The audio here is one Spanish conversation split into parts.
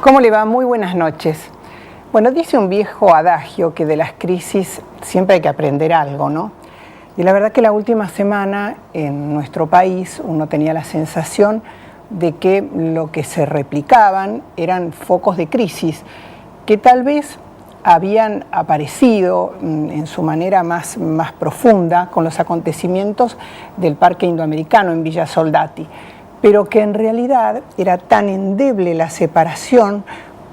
¿Cómo le va? Muy buenas noches. Bueno, dice un viejo adagio que de las crisis siempre hay que aprender algo, ¿no? Y la verdad que la última semana en nuestro país uno tenía la sensación de que lo que se replicaban eran focos de crisis que tal vez habían aparecido en su manera más profunda con los acontecimientos del Parque Indoamericano en Villa Soldati, pero que en realidad era tan endeble la separación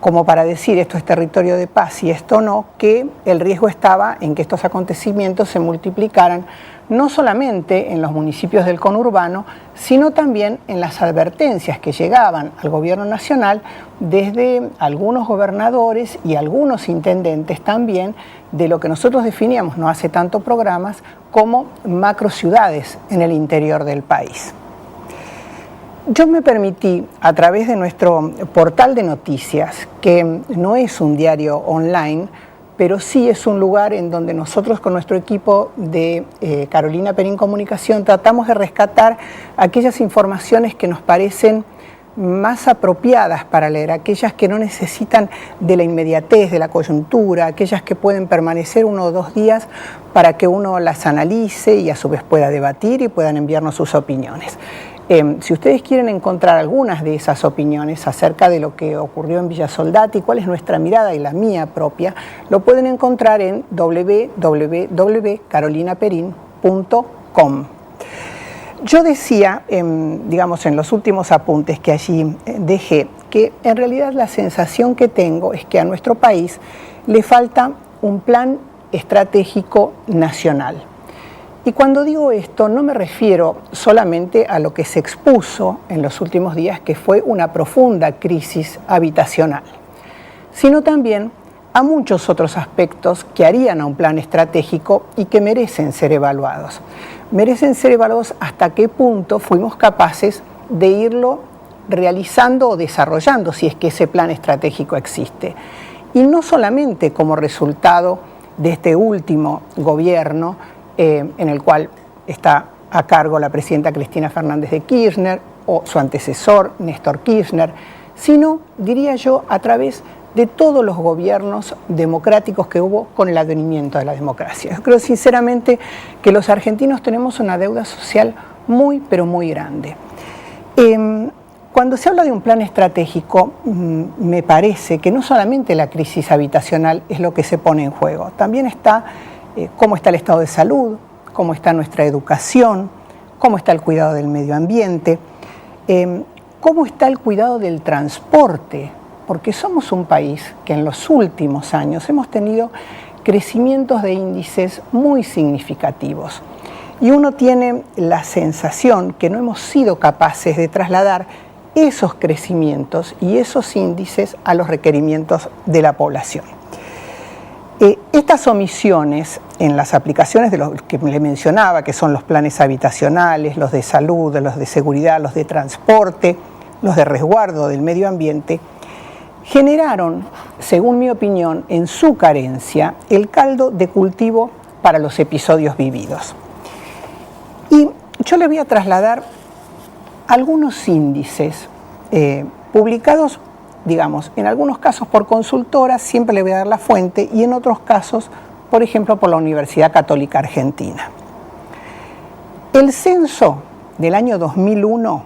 como para decir esto es territorio de paz y esto no, que el riesgo estaba en que estos acontecimientos se multiplicaran no solamente en los municipios del conurbano, sino también en las advertencias que llegaban al gobierno nacional desde algunos gobernadores y algunos intendentes también de lo que nosotros definíamos no hace tanto programas como macrociudades en el interior del país. Yo me permití, a través de nuestro portal de noticias, que no es un diario online, pero sí es un lugar en donde nosotros con nuestro equipo de Carolina Perín Comunicación tratamos de rescatar aquellas informaciones que nos parecen más apropiadas para leer, aquellas que no necesitan de la inmediatez, de la coyuntura, aquellas que pueden permanecer 1 o 2 días para que uno las analice y a su vez pueda debatir y puedan enviarnos sus opiniones. Si ustedes quieren encontrar algunas de esas opiniones acerca de lo que ocurrió en Villa Soldati, cuál es nuestra mirada y la mía propia, lo pueden encontrar en www.carolinaperin.com. Yo decía, digamos, en los últimos apuntes que allí dejé, que en realidad la sensación que tengo es que a nuestro país le falta un plan estratégico nacional. Y cuando digo esto no me refiero solamente a lo que se expuso en los últimos días, que fue una profunda crisis habitacional, sino también a muchos otros aspectos que harían a un plan estratégico y que merecen ser evaluados. Merecen ser evaluados hasta qué punto fuimos capaces de irlo realizando o desarrollando, si es que ese plan estratégico existe. Y no solamente como resultado de este último gobierno, en el cual está a cargo la presidenta Cristina Fernández de Kirchner o su antecesor Néstor Kirchner, sino, diría yo, a través de todos los gobiernos democráticos que hubo con el advenimiento de la democracia. Yo creo sinceramente que los argentinos tenemos una deuda social muy, pero muy grande. Cuando se habla de un plan estratégico, me parece que no solamente la crisis habitacional es lo que se pone en juego, también está cómo está el estado de salud, cómo está nuestra educación, cómo está el cuidado del medio ambiente, cómo está el cuidado del transporte, porque somos un país que en los últimos años hemos tenido crecimientos de índices muy significativos y uno tiene la sensación que no hemos sido capaces de trasladar esos crecimientos y esos índices a los requerimientos de la población. Estas omisiones en las aplicaciones de los que le mencionaba, que son los planes habitacionales, los de salud, los de seguridad, los de transporte, los de resguardo del medio ambiente, generaron, según mi opinión, en su carencia, el caldo de cultivo para los episodios vividos. Y yo le voy a trasladar algunos índices publicados, digamos, en algunos casos por consultoras, siempre le voy a dar la fuente, y en otros casos, por ejemplo, por la Universidad Católica Argentina. El censo del año 2001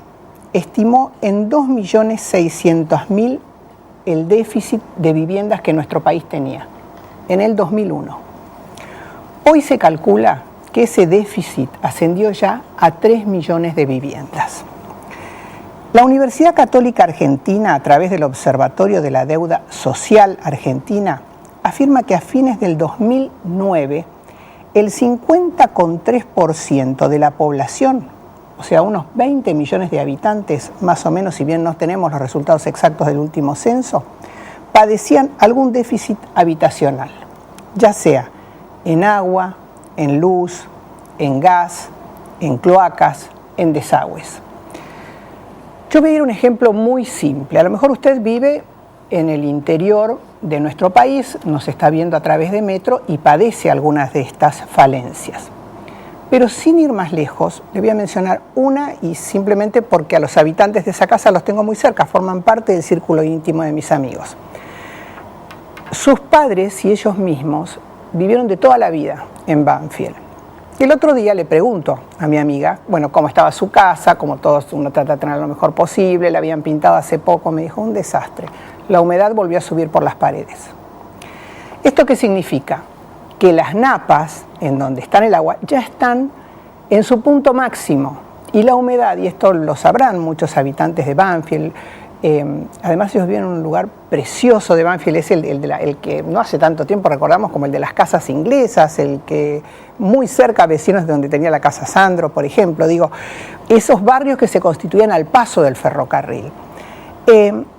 estimó en 2.600.000 el déficit de viviendas que nuestro país tenía, en el 2001. Hoy se calcula que ese déficit ascendió ya a 3 millones de viviendas. La Universidad Católica Argentina, a través del Observatorio de la Deuda Social Argentina, afirma que a fines del 2009, el 50,3% de la población, o sea, unos 20 millones de habitantes, más o menos, si bien no tenemos los resultados exactos del último censo, padecían algún déficit habitacional, ya sea en agua, en luz, en gas, en cloacas, en desagües. Yo voy a dar un ejemplo muy simple. A lo mejor usted vive en el interior de nuestro país, nos está viendo a través de Metro y padece algunas de estas falencias. Pero sin ir más lejos, le voy a mencionar una, y simplemente porque a los habitantes de esa casa los tengo muy cerca, forman parte del círculo íntimo de mis amigos. Sus padres y ellos mismos vivieron de toda la vida en Banfield. El otro día le pregunto a mi amiga, bueno, cómo estaba su casa, como todos uno trata de tener lo mejor posible, la habían pintado hace poco, me dijo, un desastre. La humedad volvió a subir por las paredes. ¿Esto qué significa? Que las napas, en donde está el agua, ya están en su punto máximo. Y la humedad, y esto lo sabrán muchos habitantes de Banfield, además ellos viven en un lugar precioso de Banfield, es el que no hace tanto tiempo recordamos como el de las casas inglesas, el que muy cerca, vecinos de donde tenía la casa Sandro, por ejemplo, digo, esos barrios que se constituían al paso del ferrocarril,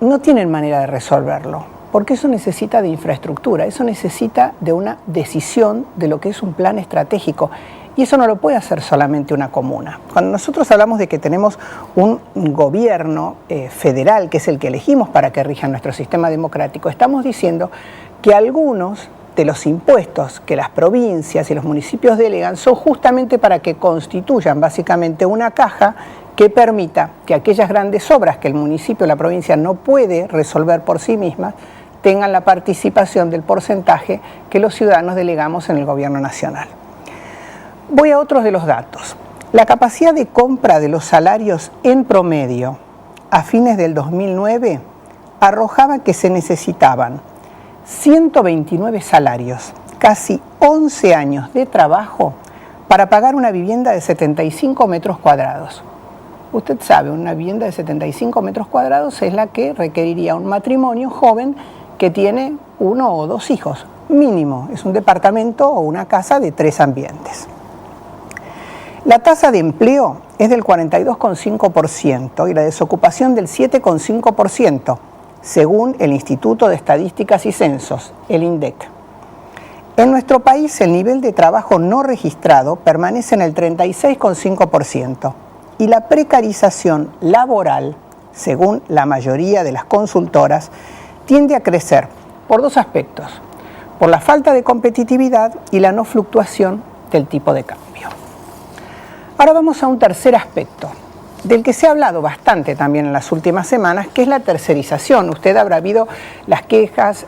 no tienen manera de resolverlo, porque eso necesita de infraestructura, eso necesita de una decisión de lo que es un plan estratégico. Y eso no lo puede hacer solamente una comuna. Cuando nosotros hablamos de que tenemos un gobierno federal, que es el que elegimos para que rija nuestro sistema democrático, estamos diciendo que algunos de los impuestos que las provincias y los municipios delegan son justamente para que constituyan básicamente una caja que permita que aquellas grandes obras que el municipio o la provincia no puede resolver por sí mismas tengan la participación del porcentaje que los ciudadanos delegamos en el gobierno nacional. Voy a otros de los datos. La capacidad de compra de los salarios en promedio a fines del 2009 arrojaba que se necesitaban 129 salarios, casi 11 años de trabajo para pagar una vivienda de 75 metros cuadrados. Usted sabe, una vivienda de 75 metros cuadrados es la que requeriría un matrimonio joven que tiene 1 o 2 hijos, mínimo. Es un departamento o una casa de 3 ambientes. La tasa de empleo es del 42,5% y la desocupación del 7,5%, según el Instituto de Estadísticas y Censos, el INDEC. En nuestro país, el nivel de trabajo no registrado permanece en el 36,5% y la precarización laboral, según la mayoría de las consultoras, tiende a crecer por 2 aspectos, por la falta de competitividad y la no fluctuación del tipo de cambio. Ahora vamos a un tercer aspecto, del que se ha hablado bastante también en las últimas semanas, que es la tercerización. Usted habrá visto las quejas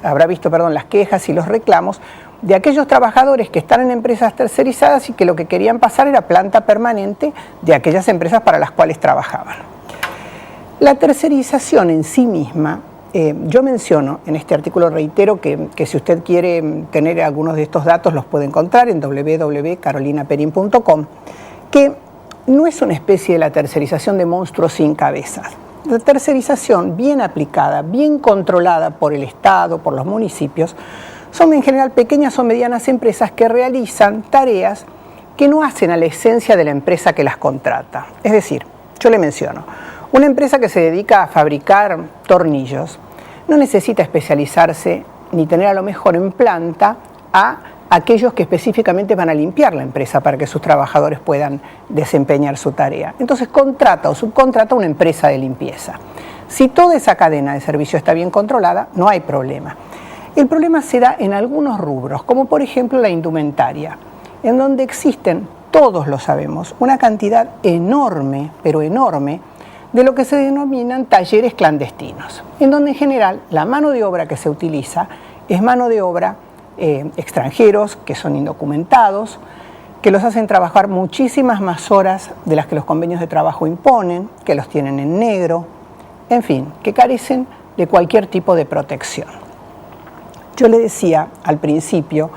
y los reclamos de aquellos trabajadores que están en empresas tercerizadas y que lo que querían pasar era planta permanente de aquellas empresas para las cuales trabajaban. La tercerización en sí misma, yo menciono en este artículo, reitero que si usted quiere tener algunos de estos datos los puede encontrar en www.carolinaperin.com, que no es una especie de la tercerización de monstruos sin cabezas. La tercerización bien aplicada, bien controlada por el Estado, por los municipios, son en general pequeñas o medianas empresas que realizan tareas que no hacen a la esencia de la empresa que las contrata. Es decir, yo le menciono, una empresa que se dedica a fabricar tornillos no necesita especializarse ni tener a lo mejor en planta a aquellos que específicamente van a limpiar la empresa para que sus trabajadores puedan desempeñar su tarea. Entonces contrata o subcontrata una empresa de limpieza. Si toda esa cadena de servicio está bien controlada, no hay problema. El problema se da en algunos rubros, como por ejemplo la indumentaria, en donde existen, todos lo sabemos, una cantidad enorme, pero enorme, de lo que se denominan talleres clandestinos, en donde en general la mano de obra que se utiliza es mano de obra extranjeros que son indocumentados, que los hacen trabajar muchísimas más horas de las que los convenios de trabajo imponen, que los tienen en negro, en fin, que carecen de cualquier tipo de protección. Yo le decía al principio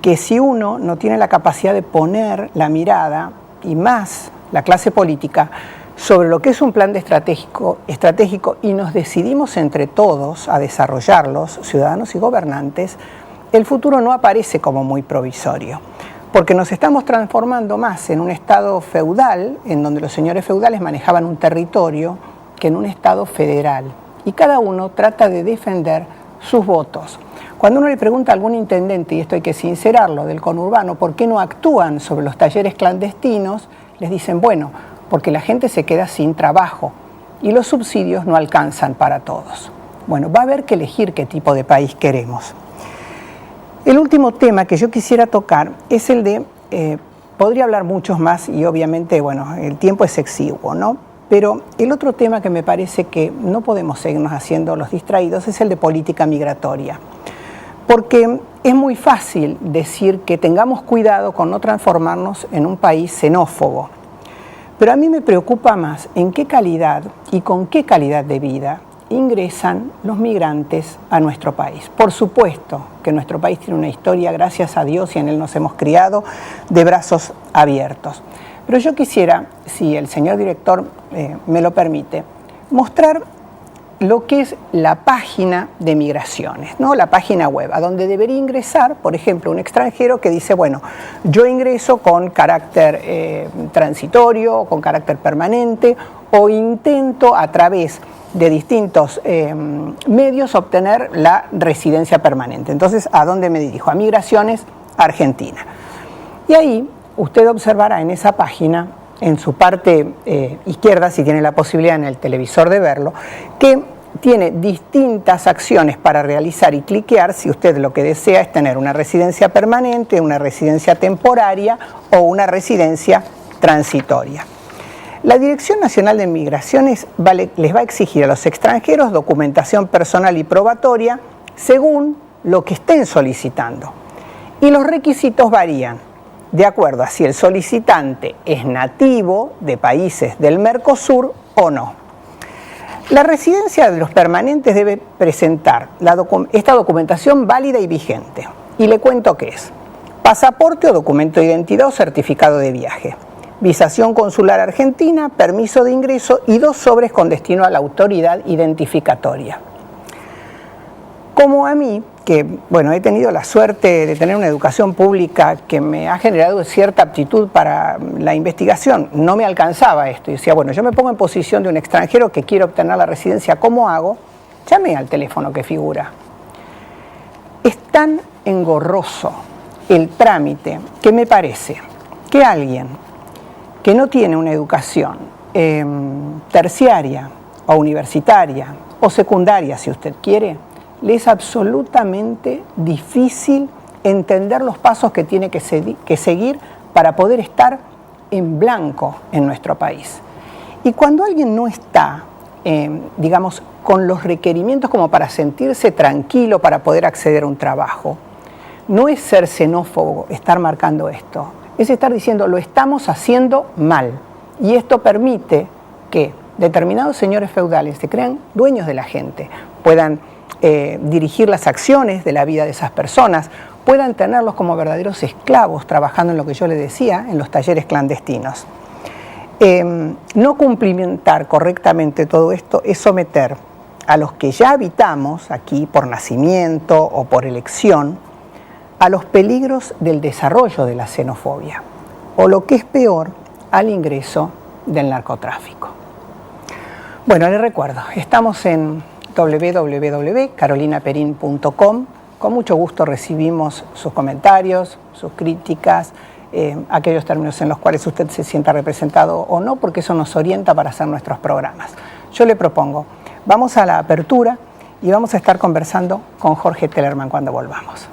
que si uno no tiene la capacidad de poner la mirada, y más la clase política, sobre lo que es un plan estratégico y nos decidimos entre todos a desarrollarlos, ciudadanos y gobernantes, el futuro no aparece como muy provisorio, porque nos estamos transformando más en un estado feudal, en donde los señores feudales manejaban un territorio, que en un estado federal. Y cada uno trata de defender sus votos. Cuando uno le pregunta a algún intendente, y esto hay que sincerarlo, del conurbano, ¿por qué no actúan sobre los talleres clandestinos? Les dicen, bueno, porque la gente se queda sin trabajo y los subsidios no alcanzan para todos. Bueno, va a haber que elegir qué tipo de país queremos. El último tema que yo quisiera tocar es el de podría hablar muchos más y obviamente, bueno, el tiempo es exiguo, ¿no? Pero el otro tema que me parece que no podemos seguirnos haciendo los distraídos es el de política migratoria. Porque es muy fácil decir que tengamos cuidado con no transformarnos en un país xenófobo. Pero a mí me preocupa más en qué calidad y con qué calidad de vida ingresan los migrantes a nuestro país. Por supuesto que nuestro país tiene una historia, gracias a Dios, y en él nos hemos criado, de brazos abiertos. Pero yo quisiera, si el señor director me lo permite, mostrar lo que es la página de migraciones, ¿no? La página web, a donde debería ingresar, por ejemplo, un extranjero que dice, bueno, yo ingreso con carácter transitorio, con carácter permanente, o intento a través de distintos medios obtener la residencia permanente. Entonces, ¿a dónde me dirijo? A Migraciones Argentina. Y ahí usted observará en esa página, en su parte izquierda, si tiene la posibilidad en el televisor de verlo, que tiene distintas acciones para realizar y cliquear si usted lo que desea es tener una residencia permanente, una residencia temporaria o una residencia transitoria. La Dirección Nacional de Migraciones les va a exigir a los extranjeros documentación personal y probatoria según lo que estén solicitando. Y los requisitos varían de acuerdo a si el solicitante es nativo de países del Mercosur o no. La residencia de los permanentes debe presentar esta documentación válida y vigente. Y le cuento qué es: pasaporte o documento de identidad o certificado de viaje, visación consular argentina, permiso de ingreso y 2 sobres con destino a la autoridad identificatoria. Como a mí, que bueno, he tenido la suerte de tener una educación pública que me ha generado cierta aptitud para la investigación, no me alcanzaba esto. Y decía, bueno, yo me pongo en posición de un extranjero que quiere obtener la residencia, ¿cómo hago? Llame al teléfono que figura. Es tan engorroso el trámite que me parece que alguien que no tiene una educación terciaria o universitaria o secundaria, si usted quiere, le es absolutamente difícil entender los pasos que tiene que seguir para poder estar en blanco en nuestro país. Y cuando alguien no está, digamos, con los requerimientos como para sentirse tranquilo para poder acceder a un trabajo, no es ser xenófobo estar marcando esto, es estar diciendo lo estamos haciendo mal. Y esto permite que determinados señores feudales se crean dueños de la gente, puedan dirigir las acciones de la vida de esas personas, puedan tenerlos como verdaderos esclavos trabajando en lo que yo le decía, en los talleres clandestinos. No cumplimentar correctamente todo esto es someter a los que ya habitamos aquí por nacimiento o por elección a los peligros del desarrollo de la xenofobia, o lo que es peor, al ingreso del narcotráfico. Bueno, les recuerdo, estamos en www.carolinaperin.com. Con mucho gusto recibimos sus comentarios, sus críticas, aquellos términos en los cuales usted se sienta representado o no, porque eso nos orienta para hacer nuestros programas. Yo le propongo, vamos a la apertura y vamos a estar conversando con Jorge Tellerman cuando volvamos.